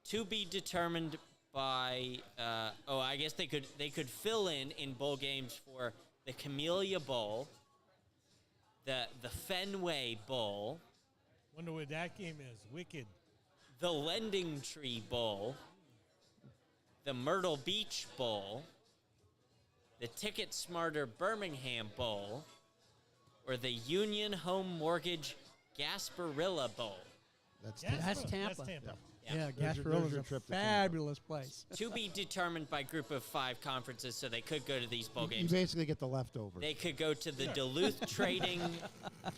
to be determined by. I guess they could fill in bowl games for the Camellia Bowl, the Fenway Bowl, Wonder what that game is. Wicked. the Lending Tree Bowl, the Myrtle Beach Bowl, the Ticket Smarter Birmingham Bowl, or the Union Home Mortgage Gasparilla Bowl. That's Gasparilla. That's Tampa. That's Tampa. Yeah, There's your Gasparilla's a trip to Tampa. fabulous place. To be determined by group of 5 conferences, so they could go to these bowl You games. basically get the leftovers. They could go to the Duluth Trading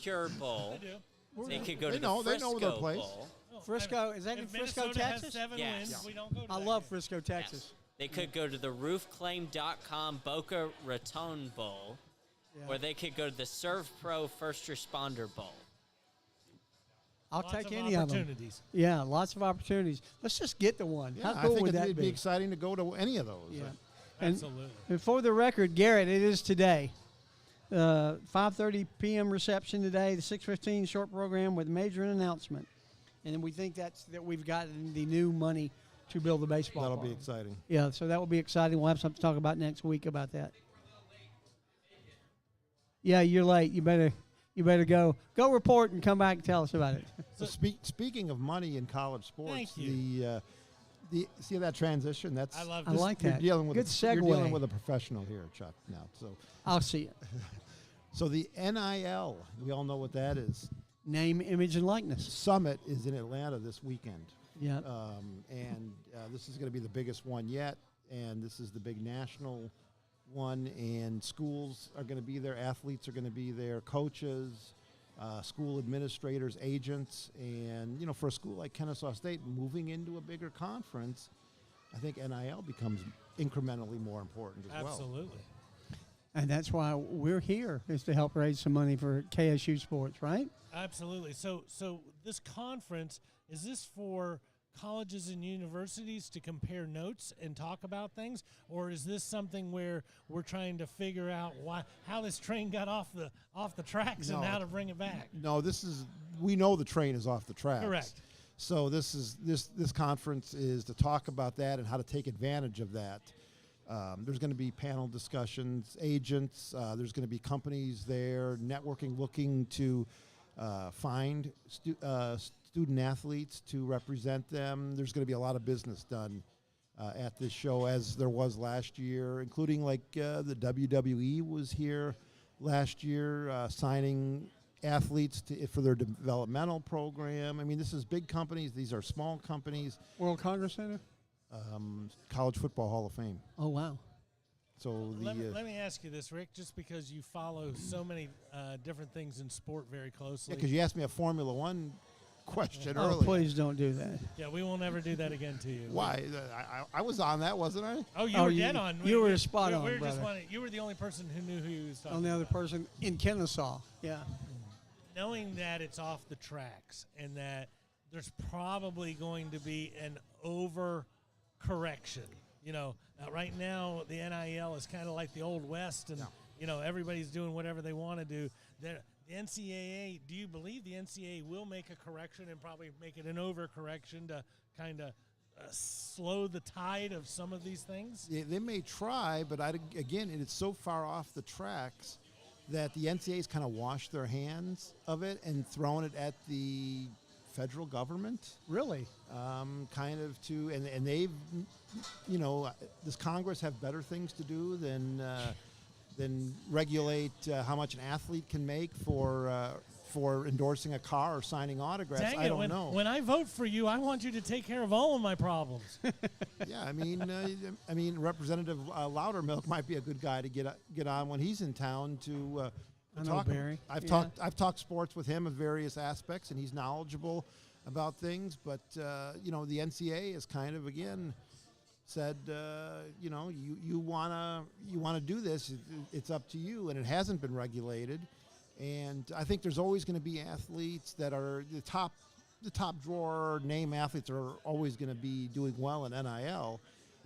Cure Bowl. I do. They could go They to know- the they know Frisco their place. Bowl. Oh, Frisco, if- is that in if Frisco, Minnesota Texas? Has 7 Yes. wins. We don't go to I that love game. Frisco, Texas. Yes. They could go to the roofclaim.com Boca Raton Bowl, Yeah. or they could go to the Serve Pro First Responder Bowl. I'll Lots take of any of them. opportunities. Yeah, lots of opportunities. Let's just get the one. Yeah, How I cool think would that it'd be be? exciting to go to any of those. Yeah. And Absolutely. for the record, Garrett, it is today. 5:30 p.m. reception today, the 6:15 short program with major announcement. And then we think that we've gotten the new money to build the baseball That'll be park. exciting. Yeah, so that will be exciting. We'll have something to talk about next week about that. Yeah, you're late. You better go report and come back and tell us about it. So speaking of money in college sports, Thank you. the see that transition? That's I love I this. like you're that. dealing with Good You're dealing segue. with a professional here, Chuck. Now, I'll see it. so the NIL, we all know what that is. Name, image, and likeness. Summit is in Atlanta this weekend. Yeah. And this is going to be the biggest one yet, and this is the big national one, and schools are going to be there, athletes are going to be there, coaches, school administrators, agents, and, for a school like Kennesaw State, moving into a bigger conference, I think NIL becomes incrementally more important as well. Absolutely. And that's why we're here, is to help raise some money for KSU sports, right? Absolutely. So this conference, is this for colleges and universities to compare notes and talk about things, or is this something where we're trying to figure out how this train got off the tracks and No. how to bring it back? No, we know the train is off the tracks. Correct. So this conference is to talk about that and how to take advantage of that. There's going to be panel discussions, agents. There's going to be companies there, networking, looking to find student athletes to represent them. There's going to be a lot of business done at this show, as there was last year, including like the WWE was here last year, signing athletes for their developmental program. I mean, this is big companies. These are small companies. World Congress Center? College Football Hall of Fame. Oh, wow. So Let me ask you this, Rick, just because you follow so many different things in sport very closely. because you asked me a Formula One question Oh, earlier. please don't do that. Yeah, we won't ever do that again to you. Why? I was on that, wasn't I? Oh, you Oh, were you- dead on. you were spot on, Just brother. you were the only person who knew who he was talking Only other about. person in Kennesaw. Yeah. Knowing that it's off the tracks and that there's probably going to be an overcorrection. You know, right now the NIL is kind of like the Old West, and everybody's doing whatever they want to do. The NCAA, do you believe the NCAA will make a correction and probably make it an overcorrection to kind of slow the tide of some of these things? Yeah, they may try, but again, it's so far off the tracks that the NCAA's kind of washed their hands of it and thrown it at the federal government. Really? Kind of to, and they've, does Congress have better things to do than regulate how much an athlete can make for endorsing a car or signing autographs? Dang I it, don't know. When I vote for you, I want you to take care of all of my problems. Yeah, I mean, Representative Loudermilk might be a good guy to get on when he's in town to I know talk. Barry. I've Yeah. talked sports with him of various aspects, and he's knowledgeable about things. But the NCAA has kind of again said, you wanna do this, it's up to you, and it hasn't been regulated. And I think there's always going to be athletes that are the top drawer name athletes are always going to be doing well in NIL.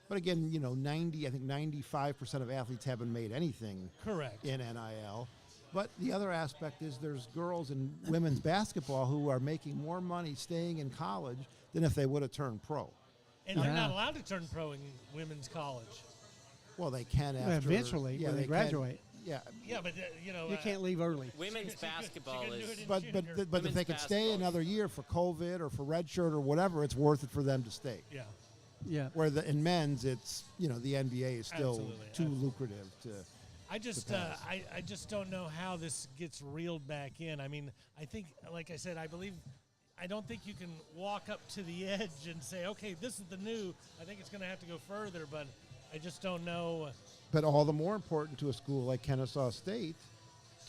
But again, 95% of athletes haven't made anything Correct. in NIL. But the other aspect is there's girls in women's basketball who are making more money staying in college than if they would have turned pro. And they're Yeah. not allowed to turn pro in women's college. Well, they can after Eventually, when they can. graduate. Yeah, Yeah, but You can't leave early. Women's basketball she could do is it in but junior. if Women's they can stay basketball. another year for COVID or for redshirt or whatever, it's worth it for them to stay. Yeah. Yeah. Where in men's, it's the NBA is still Absolutely, too absolutely. lucrative to. I just pass. I just don't know how this gets reeled back in. I mean, I think, like I said, I don't think you can walk up to the edge and say, okay, this is the new. I think it's going to have to go further, but I just don't know. But all the more important to a school like Kennesaw State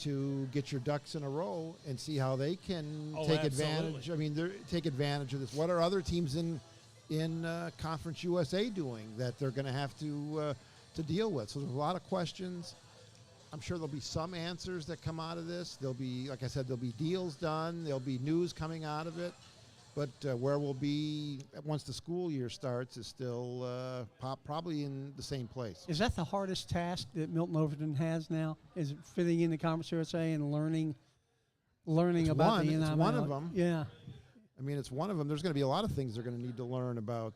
to get your ducks in a row and see how they can Oh, take absolutely. advantage. I mean, take advantage of this. What are other teams in Conference USA doing that they're going to have to deal with? So there's a lot of questions. I'm sure there'll be some answers that come out of this. There'll be, like I said, there'll be deals done. There'll be news coming out of it. But where we'll be once the school year starts is still probably in the same place. Is that the hardest task that Milton Overton has now? Is it fitting in the Conference USA and learning It's about the one. NIL? It's one of them. Yeah. I mean, it's one of them. There's going to be a lot of things they're going to need to learn about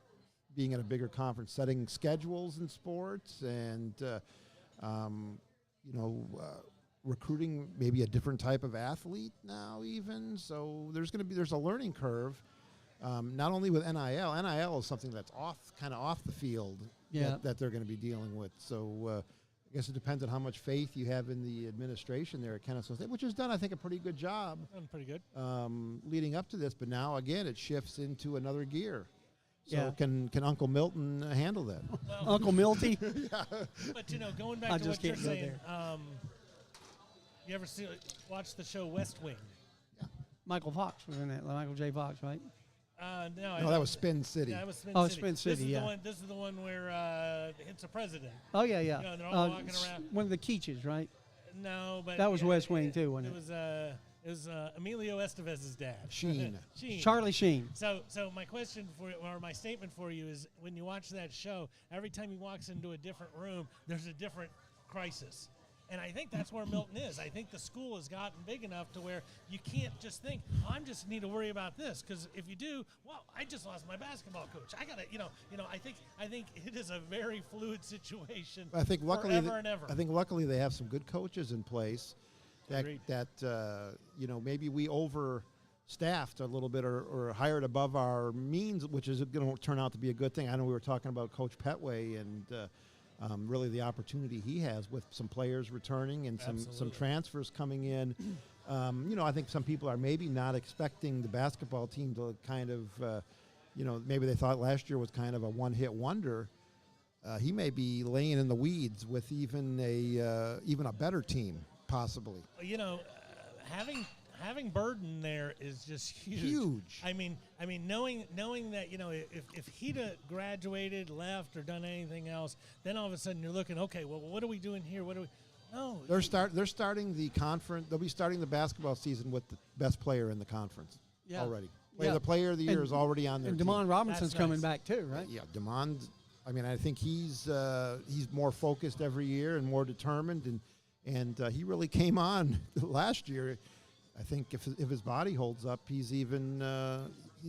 being in a bigger conference, setting schedules in sports, and recruiting maybe a different type of athlete now. Even so, there's a learning curve. Not only with NIL. NIL is something that's kind of off the field. Yeah. That they're going to be dealing with. So. I guess it depends on how much faith you have in the administration there at Kennesaw State, which has done, I think, a pretty good job I'm pretty good. leading up to this. But now, again, it shifts into another gear. So Yeah. can Uncle Milton handle that? Uncle Milty? But going back I to just what you're can't go saying, you ever watch the show West Wing? Michael Fox was in that. Michael J. Fox, right? No, that was Spin City. Yeah, that was Spin Oh, City. Spin City, yeah. This is the one where it's a president. Oh, yeah, yeah. Yeah, they're all walking around. One of the Keaches, right? No, but That was West Wing, too, wasn't it? It was Emilio Estevez's dad. Sheen. Sheen. Charlie Sheen. So my question or my statement for you is, when you watch that show, every time he walks into a different room, there's a different crisis. And I think that's where Milton is. I think the school has gotten big enough to where you can't just think, I just need to worry about this. Because if you do, well, I just lost my basketball coach. I got to, I think it is a very fluid situation. I think luckily, forever and ever. I think luckily they have some good coaches in place. Agreed. Maybe we overstaffed a little bit or hired above our means, which is going to turn out to be a good thing. I know we were talking about Coach Petway and really the opportunity he has with some players returning and some transfers coming in. I think some people are maybe not expecting the basketball team to kind of, maybe they thought last year was kind of a one-hit wonder. He may be laying in the weeds with even a better team, possibly. Having Burden there is just huge. I mean, knowing that if he'd have graduated, left, or done anything else, then all of a sudden you're looking, okay, well, what are we doing here? No, they're starting the conference. They'll be starting the basketball season with the best player in the conference already. The player of the year is already on their team. And DeMond Robinson's coming back too, right? Yeah, DeMond. I mean, I think he's more focused every year and more determined, and he really came on last year. I think if his body holds up, he's even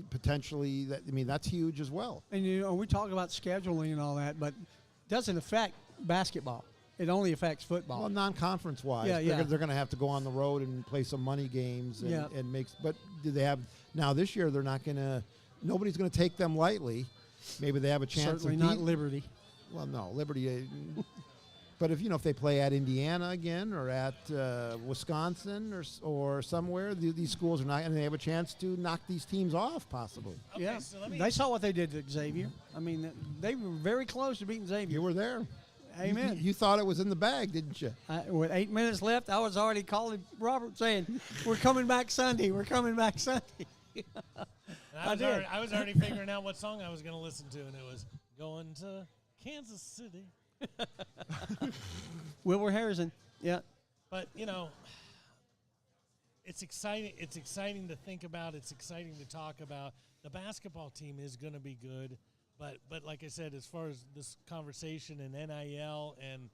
potentially. That's huge as well. And we talk about scheduling and all that, but it doesn't affect basketball. It only affects football. Well, non-conference wise, they're going to have to go on the road and play some money games and make. But do they have now this year? They're not going to. Nobody's going to take them lightly. Maybe they have a chance. Certainly not Liberty. Well, no, Liberty. But if they play at Indiana again or at Wisconsin or somewhere, these schools are not, and they have a chance to knock these teams off, possibly. Okay, yeah, so they saw what they did to Xavier. I mean, they were very close to beating Xavier. You were there. Amen. You thought it was in the bag, didn't you? With 8 minutes left, I was already calling Robert saying, "We're coming back Sunday. We're coming back Sunday." I was already figuring out what song I was going to listen to, and it was "Going to Kansas City." Wilbur Harrison, yeah. But it's exciting. It's exciting to think about. It's exciting to talk about. The basketball team is going to be good, but like I said, as far as this conversation and NIL and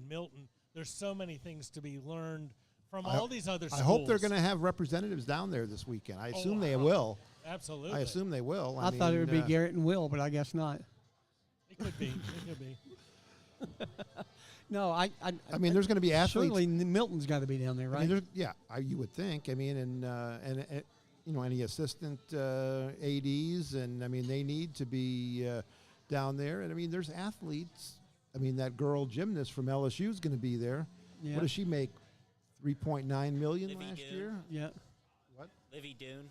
Milton, there's so many things to be learned from all these other schools. I hope they're going to have representatives down there this weekend. I assume they will. Absolutely. I assume they will. I thought it would be Garrett and Will, but I guess not. It could be. It could be. No, I mean, there's going to be athletes. Certainly, Milton's got to be down there, right? You would think. I mean, and any assistant ADs, and I mean, they need to be down there. And I mean, there's athletes. I mean, that girl gymnast from LSU is going to be there. Yeah. What does she make? $3.9 million last year. Yeah. What? Livy Dune.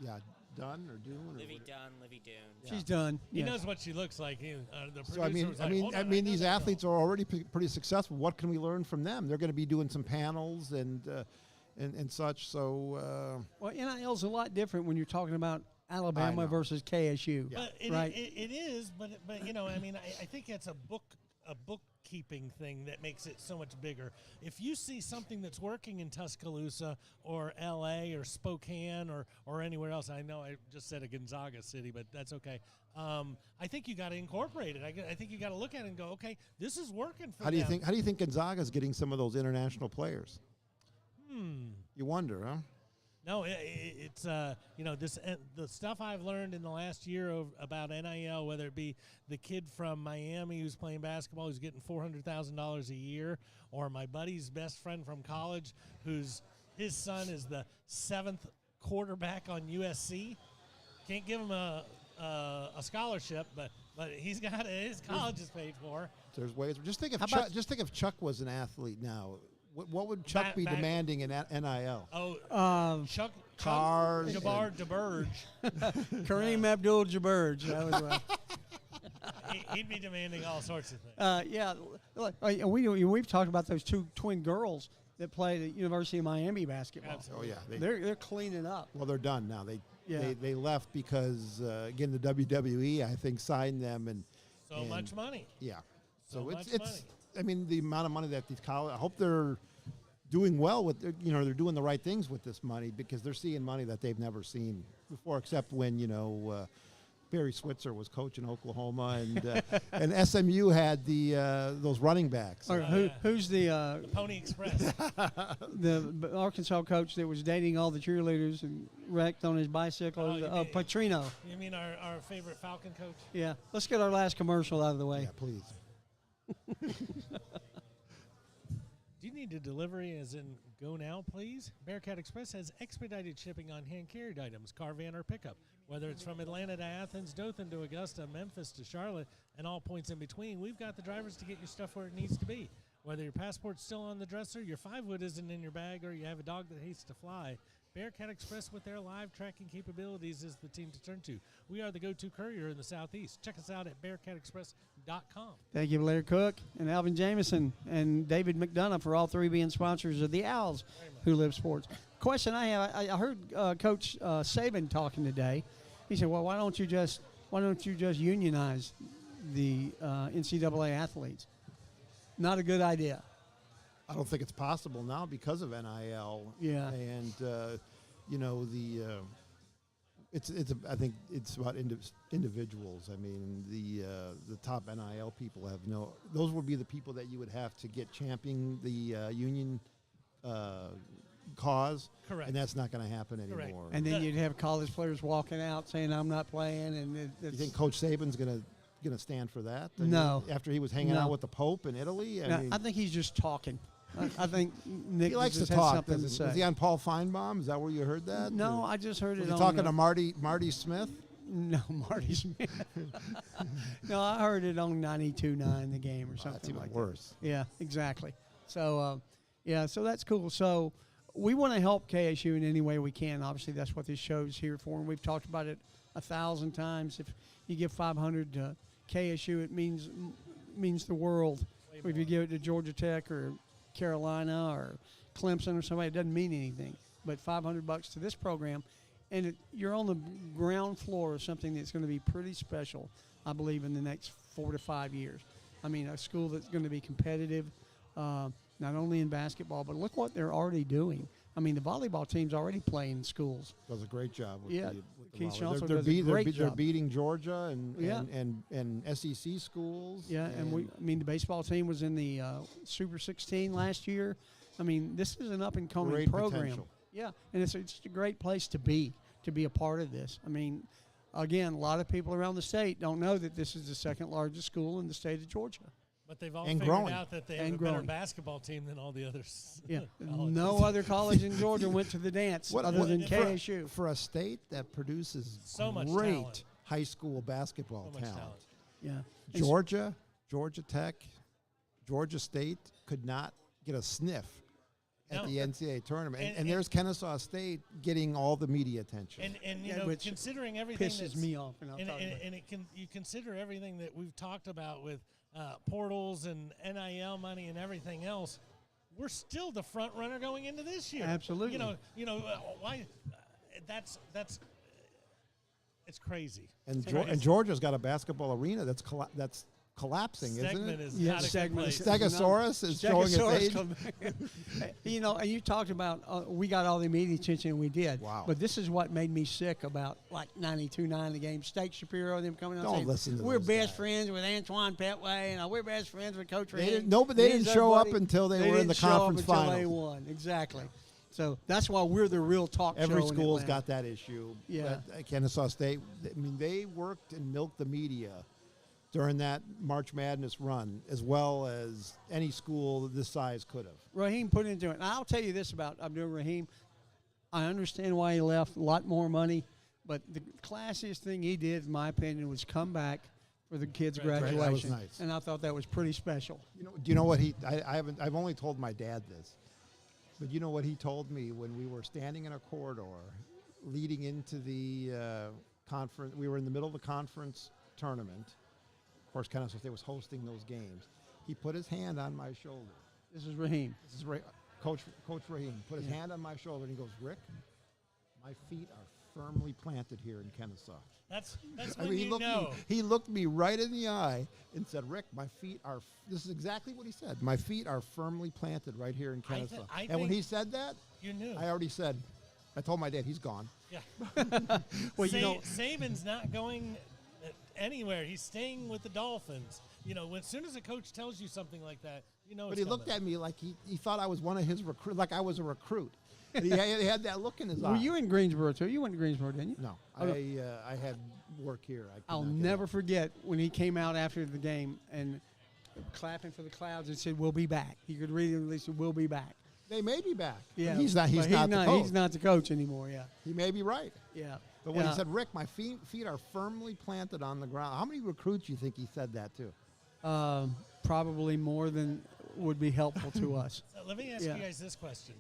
Yeah. Dunn or Dune? Livy Dune. Yeah. She's done. He knows what she looks like. The so I mean, these athletes are already pretty successful. What can we learn from them? They're going to be doing some panels and such. So well, NIL's a lot different when you're talking about Alabama versus KSU. Yeah. Right? It is, but I mean, I think it's a bookkeeping thing that makes it so much bigger. If you see something that's working in Tuscaloosa or LA or Spokane or anywhere else, I know I just said a Gonzaga city, but that's okay. I think you got to incorporate it. I think you got to look at it and go, okay, this is working for them. How do you think Gonzaga's getting some of those international players? You wonder, huh? No, it's the stuff I've learned in the last year about NIL, whether it be the kid from Miami who's playing basketball who's getting $400,000 a year, or my buddy's best friend from college his son is the 7th quarterback on USC. Can't give him a scholarship, but he's got his college is paid for. There's ways. Just think if Chuck was an athlete now. What would Chuck be demanding in NIL? Chuck cars, Jabbar Kareem Abdul-Jabbar. That was right. He'd be demanding all sorts of things. We've talked about those two twin girls that play at the University of Miami basketball. Absolutely. Oh yeah, they're cleaning up. Well, they're done now. They left because again the WWE I think signed them and much money. Yeah, so it's money. I mean, the amount of money that these college, I hope they're doing well with, they're doing the right things with this money because they're seeing money that they've never seen before, except when, Barry Switzer was coaching Oklahoma, and SMU had those running backs. Or who's the Pony Express. the Arkansas coach that was dating all the cheerleaders and wrecked on his bicycle? Petrino. You mean our favorite Falcon coach? Yeah. Let's get our last commercial out of the way. Yeah, please. Do you need a delivery as in go now, please? Bearcat Express has expedited shipping on hand-carried items, car, van, or pickup. Whether it's from Atlanta to Athens, Dothan to Augusta, Memphis to Charlotte, and all points in between, we've got the drivers to get your stuff where it needs to be. Whether your passport's still on the dresser, your 5-wood isn't in your bag, or you have a dog that hates to fly, Bearcat Express with their live tracking capabilities is the team to turn to. We are the go-to courier in the Southeast. Check us out at bearcatexpress.com. Thank you, Larry Cook and Alvin Jamison and David McDonough for all three being sponsors of the Owls Who Live Sports. Question I have, I heard Coach Saban talking today. He said, "Well, why don't you just unionize the NCAA athletes?" Not a good idea. I don't think it's possible now because of NIL. Yeah. And I think it's about individuals. I mean, the top NIL people have those would be the people that you would have to get championing the union cause. Correct. And that's not going to happen Correct. anymore. And then you'd have college players walking out saying, "I'm not playing." And you think Coach Saban's going to stand for that? No. After he was hanging out with the Pope in Italy? I think he's just talking. I think Nick he likes to just talk. has something to say. Was he on Paul Feinbaum? Is that where you heard that? No, I just heard was it he on talking to Marty Smith? No, Marty Smith. No, I heard it on 92.9 the game or something That's even like worse. that. Yeah, exactly. So, so that's cool. So we want to help KSU in any way we can. Obviously, that's what this show is here for, and we've talked about it 1,000 times. If you give $500 to KSU, it means the world. If you give it to Georgia Tech or Carolina or Clemson or somebody, it doesn't mean anything. But $500 to this program, and you're on the ground floor of something that's going to be pretty special, I believe, in the next 4 to 5 years. I mean, a school that's going to be competitive, not only in basketball, but look what they're already doing. I mean, the volleyball team's already playing in schools. Does a great job with Yeah, the Keith volley. Johnson They're does a great they're job. beating Georgia and SEC schools. Yeah, and the baseball team was in the Super 16 last year. I mean, this is an up-and-coming Great program. potential. Yeah, and it's a great place to be a part of this. I mean, again, a lot of people around the state don't know that this is the second largest school in the state of Georgia. But they've all And figured growing. out that they have a better basketball team than all the others. Yeah, colleges. no other college in Georgia went to the dance other than KSU. For a state that produces So much great talent. high school basketball So much talent. talent. Yeah, Georgia Tech, Georgia State could not get a sniff at No. the NCAA tournament. And- And there's Kennesaw State getting all the media attention. And you Yeah, know, which considering everything pisses that's, me off, and I'll talk about it. and you consider everything that we've talked about with portals and NIL money and everything else, we're still the front runner going into this year. Absolutely. Why? That's it's crazy. And, It's crazy. and Georgia's got a basketball arena that's collapsing, isn't Segment it? is Yeah, not a good segment place. is- Stegosaurus is showing its age. And you talked about we got all the media attention, and we did. Wow. But this is what made me sick about like 92.9 the game. Steak Shapiro, them coming out Don't saying, listen to we're those best guys. friends with Antoine Petway, and we're best friends with Coach They Reed. didn't- no, but they He's didn't our show up buddy. until they were in the didn't show up conference until They finals. won. Exactly. So that's why we're the real talk show. Every in school's Atlanta. got that issue. Yeah. But Kennesaw State, I mean, they worked and milked the media during that March Madness run as well as any school this size could have. Raheem put into it. And I'll tell you this about Abdul Raheem. I understand why he left, a lot more money, but the classiest thing he did, in my opinion, was come back for the kids' graduation. That was nice. And I thought that was pretty special. You know, do you know what I've only told my dad this, but you know what he told me when we were standing in a corridor leading into the conference. We were in the middle of the conference tournament. Of course, Kennesaw State was hosting those games. He put his hand on my shoulder. This is Raheem. This is Coach Raheem put his hand on my shoulder and he goes, "Rick, my feet are firmly planted here in Kennesaw." That's I when mean, you know. he looked me right in the eye and said, "Rick, my feet are." This is exactly what he said. My feet are firmly planted right here in Kennesaw. I and when think he said that, You knew. I already said. I told my dad he's gone. Yeah. Well, you know, Saban's not going anywhere. He's staying with the Dolphins. You know, as soon as a coach tells you something like that, you know. But he looked at me like he thought I was one of his recruit, like I was a recruit. he had that look in his eye. Were you in Greensboro too? You went to Greensboro, didn't you? No, Okay. I had work here. I'll never forget when he came out after the game and clapping for the Clouds and said, "We'll be back." He could read it and he said, "We'll be back." They may be back. Yeah, But he's not. He's not the coach. He's not the coach anymore. Yeah, He may be right. yeah. But when Yeah. he said, "Rick, my feet are firmly planted on the ground," how many recruits do you think he said that to? Probably more than would be helpful to us. So let me ask Yeah. you guys this question: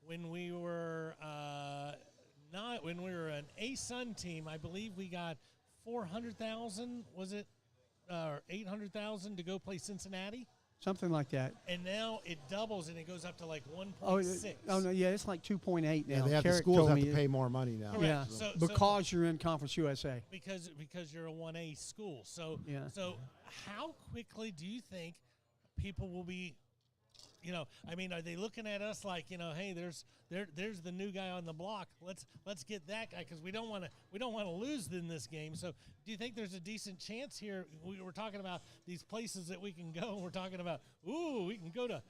when we were an A-Sun team, I believe we got 400,000. Was it or 800,000 to go play Cincinnati? Something like that. And now it doubles and it goes up to like 1.6. Oh no, yeah, it's like 2.8 now. Yeah, the Carrick schools told have me to pay more money now. Correct. Yeah, So- because you're in Conference USA. because you're a 1A school. So Yeah. so how quickly do you think people will be, you know, I mean, are they looking at us like, you know, hey, there's the new guy on the block. Let's get that guy because we don't want to lose in this game. So do you think there's a decent chance here? We're talking about these places that we can go. We're talking about we can go to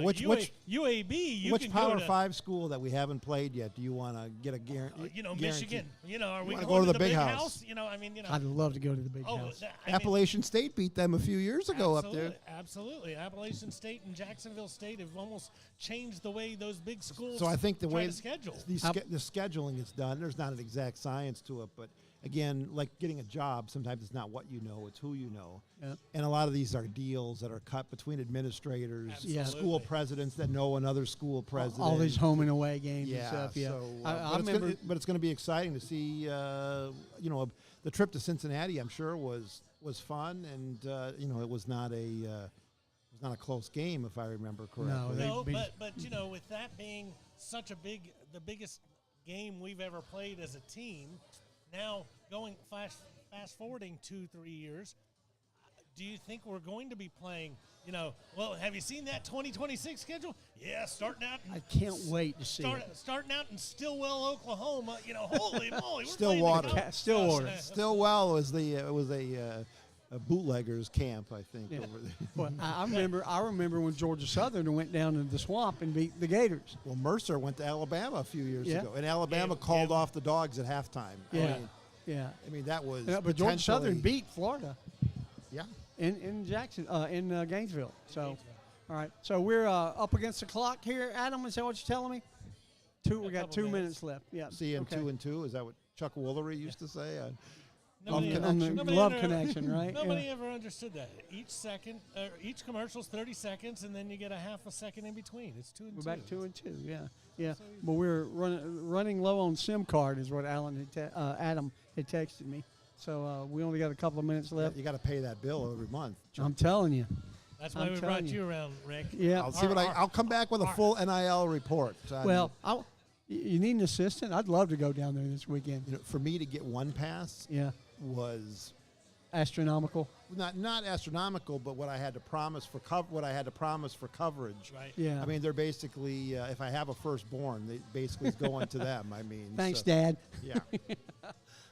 Which UAB. Which Power 5 school that we haven't played yet do you want to get a guarantee? Michigan. You know, are we wanna going go to to the big house? You know, I mean, you know. I'd love to go to the big house. Appalachian State beat them a few years ago up there. Absolutely. Appalachian State and Jacksonville State have almost changed the way those big schools So I think the try way to schedule. the scheduling is done, there's not an exact science to it, but again, like getting a job, sometimes it's not what you know, it's who you know. Yeah. And a lot of these are deals that are cut between administrators, Absolutely. school presidents that know another school president. All these home and away games and Yeah, stuff. Yeah, so, I but remember. it's going to be exciting to see. The trip to Cincinnati, I'm sure, was fun, and it was not a close game if I remember correctly. No, No, but you know, with that being such the biggest game we've ever played as a team, now going fast forwarding 2-3 years, do you think we're going to be playing? You know, well, have you seen that 2026 schedule? Yeah, starting out. I can't wait to see it. Starting out in Stillwell, Oklahoma. You know, holy moly, we're Stillwater. playing the Stillwater. Stillwell was a bootleggers camp, I think. Yeah. Over there. Well, I remember when Georgia Southern went down into the swamp and beat the Gators. Well, Mercer went to Alabama a few years Yeah. ago, and Alabama called off the dogs at halftime. Yeah, yeah. I mean that was. Yeah, but Georgia Southern potentially- beat Florida Yeah. in Gainesville. So, all right. So we're up against the clock here, Adam. Is that what you're telling me? We got couple 2 minutes. minutes left. Yeah. CN okay. 2 and 2. Is that what Chuck Woolery used to say? Nobody Love ever- connection. nobody Love ever- connection, right? Nobody Yeah. ever understood that. Each commercial's 30 seconds, and then you get a half a second in between. It's 2 and 2. We're back 2 and 2. Yeah, yeah. But we're running low on SIM card, is what Adam had texted me. So we only got a couple of minutes left. You got to pay that bill every month. I'm telling you. That's why I'm we telling brought you. you around, Rick. Yeah. I'll see I'll come back with a full NIL report. Well, you need an assistant? I'd love to go down there this weekend. For me to get one pass Yeah. was Astronomical. not astronomical, but what I had to promise for coverage. Right. Yeah. I mean, they're basically if I have a firstborn, they basically is going to them. I mean, Thanks, so, Dad. Yeah.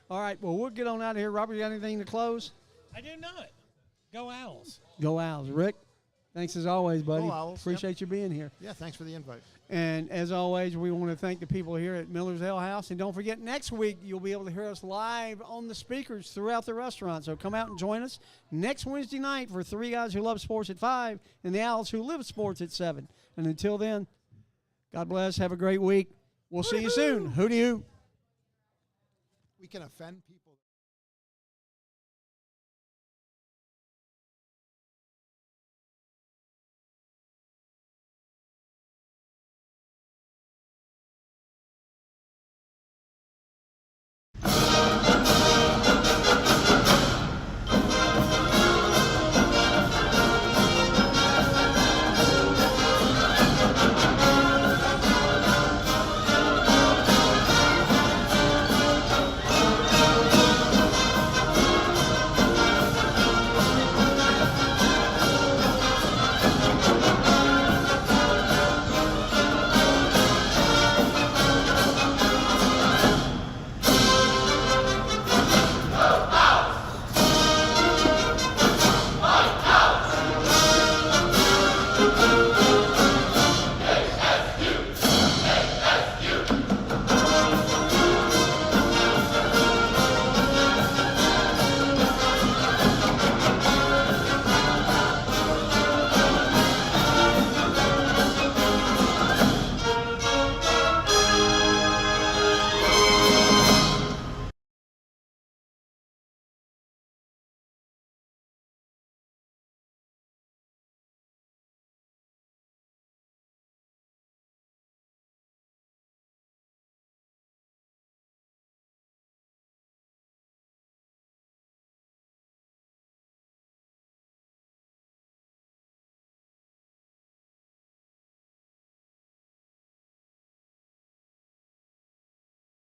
All right. Well, we'll get on out of here. Robert, you got anything to close? I do not. Go Owls. Go Owls. Rick, thanks as always, buddy. Go Owls. Appreciate you being here. Yeah. Thanks for the invite. And as always, we want to thank the people here at Miller's Ale House. And don't forget, next week you'll be able to hear us live on the speakers throughout the restaurant. So come out and join us next Wednesday night for Three Guys Who Love Sports at 5 and the Owls Who Live Sports at 7. And until then, God bless. Have a great week. We'll see you soon. Hooty-hoo. We can offend people.